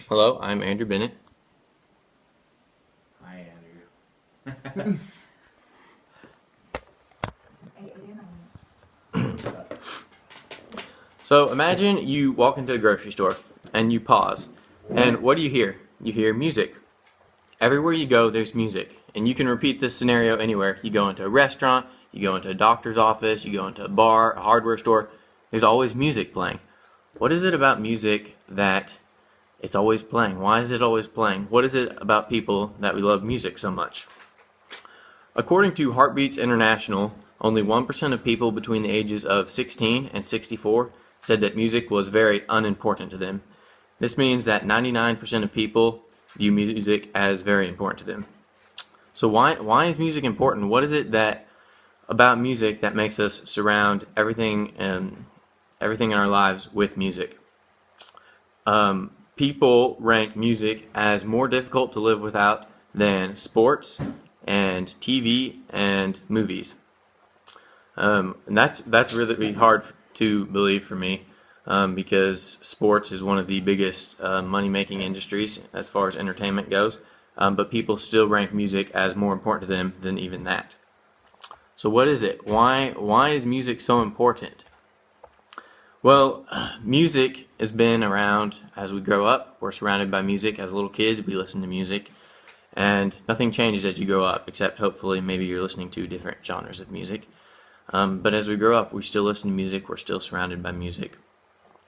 Hello, I'm Andrew Bennett. Hi, Andrew. So imagine you walk into a grocery store and you pause, and what do you hear? You hear music. Everywhere you go, there's music, and you can repeat this scenario anywhere. You go into a restaurant, you go into a doctor's office, you go into a bar, a hardware store, there's always music playing. What is it about music that it's always playing? Why is it always playing? What is it about people that we love music so much? According to Heartbeats International, only 1% of people between the ages of 16 and 64 said that music was very unimportant to them. This means that 99% of people view music as very important to them. So why is music important? What is it that about music that makes us surround everything in our lives with music? People rank music as more difficult to live without than sports and TV and movies. And that's really hard to believe for me, because sports is one of the biggest money-making industries as far as entertainment goes. But people still rank music as more important to them than even that. So what is it? Why is music so important? Well, music has been around as we grow up. We're surrounded by music. As little kids, we listen to music. And nothing changes as you grow up, except hopefully maybe you're listening to different genres of music. But as we grow up, we still listen to music. We're still surrounded by music.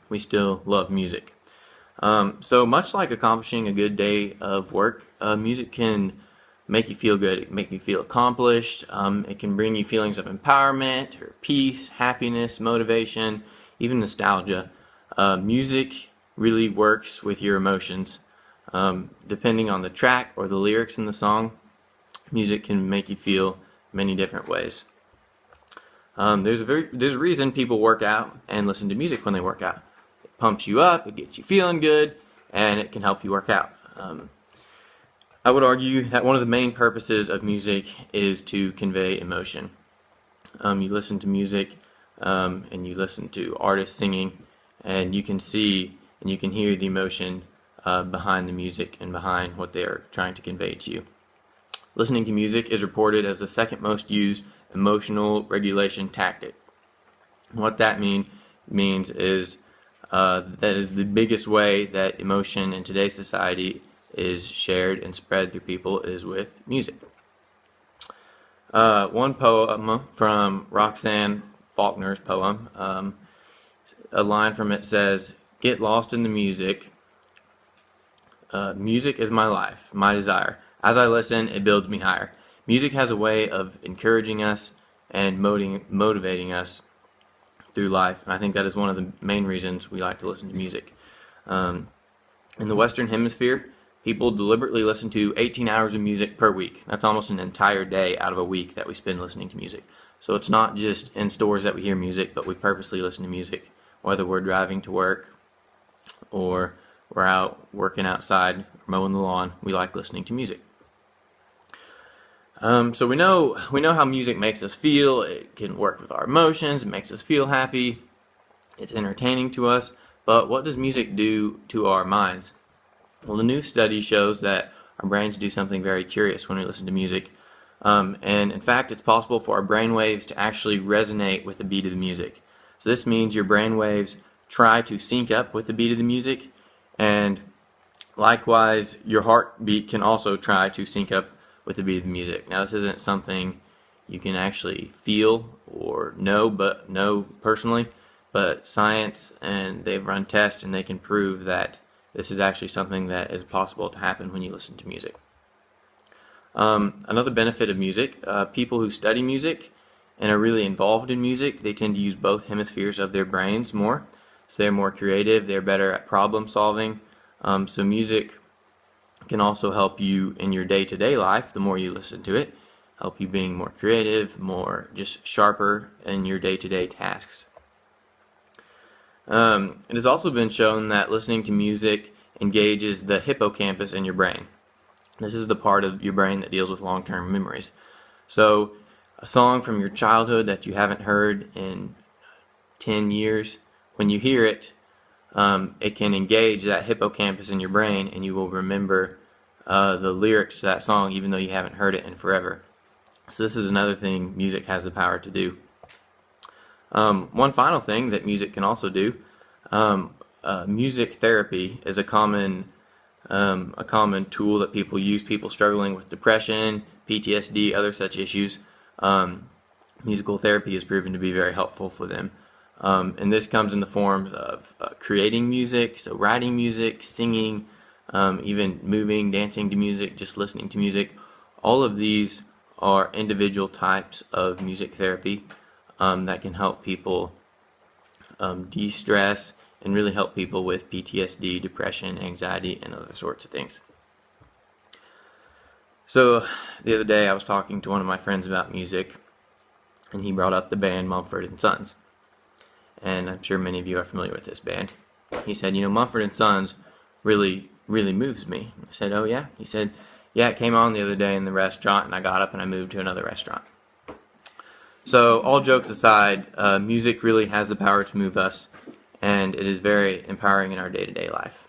We still love music. So much like accomplishing a good day of work, music can make you feel good. It can make you feel accomplished. It can bring you feelings of empowerment or peace, happiness, motivation, even nostalgia. Music really works with your emotions. Depending on the track or the lyrics in the song, music can make you feel many different ways. There's a reason people work out and listen to music when they work out. It pumps you up, it gets you feeling good, and it can help you work out. I would argue that one of the main purposes of music is to convey emotion. You listen to music, and you listen to artists singing, and you can see and you can hear the emotion behind the music and behind what they are trying to convey to you. Listening to music is reported as the second most used emotional regulation tactic. What that means is that is the biggest way that emotion in today's society is shared and spread through people is with music. One poem from Roxanne Faulkner's poem, a line from it says, "Get lost in the music. Music is my life, my desire. As I listen, it builds me higher." Music has a way of encouraging us and motivating us through life, and I think that is one of the main reasons we like to listen to music. In the Western Hemisphere, people deliberately listen to 18 hours of music per week. That's almost an entire day out of a week that we spend listening to music. So it's not just in stores that we hear music, but we purposely listen to music, whether we're driving to work or we're out working outside, mowing the lawn. We like listening to music. So we know how music makes us feel. It can work with our emotions. It makes us feel happy. It's entertaining to us. But what does music do to our minds? Well, the new study shows that our brains do something very curious when we listen to music. And in fact, it's possible for our brain waves to actually resonate with the beat of the music. So this means your brain waves try to sync up with the beat of the music, and likewise, your heartbeat can also try to sync up with the beat of the music. Now, this isn't something you can actually feel or know personally, but science, and they've run tests and they can prove that this is actually something that is possible to happen when you listen to music. Another benefit of music, people who study music and are really involved in music, they tend to use both hemispheres of their brains more. So they're more creative, they're better at problem solving. So music can also help you in your day-to-day life, the more you listen to it, help you being more creative, more just sharper in your day-to-day tasks. It has also been shown that listening to music engages the hippocampus in your brain. This is the part of your brain that deals with long-term memories. So a song from your childhood that you haven't heard in 10 years, when you hear it, it can engage that hippocampus in your brain, and you will remember the lyrics to that song even though you haven't heard it in forever. So this is another thing music has the power to do. One final thing that music can also do, music therapy is a common tool that people use, people struggling with depression, PTSD, other such issues. Musical therapy has proven to be very helpful for them. And this comes in the form of creating music, so writing music, singing, even moving, dancing to music, just listening to music. All of these are individual types of music therapy that can help people de-stress and really help people with PTSD, depression, anxiety, and other sorts of things. So the other day I was talking to one of my friends about music, and he brought up the band Mumford & Sons. And I'm sure many of you are familiar with this band. He said, Mumford & Sons really moves me. I said, oh yeah? He said, yeah, it came on the other day in the restaurant, and I got up and I moved to another restaurant. So all jokes aside, music really has the power to move us, and it is very empowering in our day-to-day life.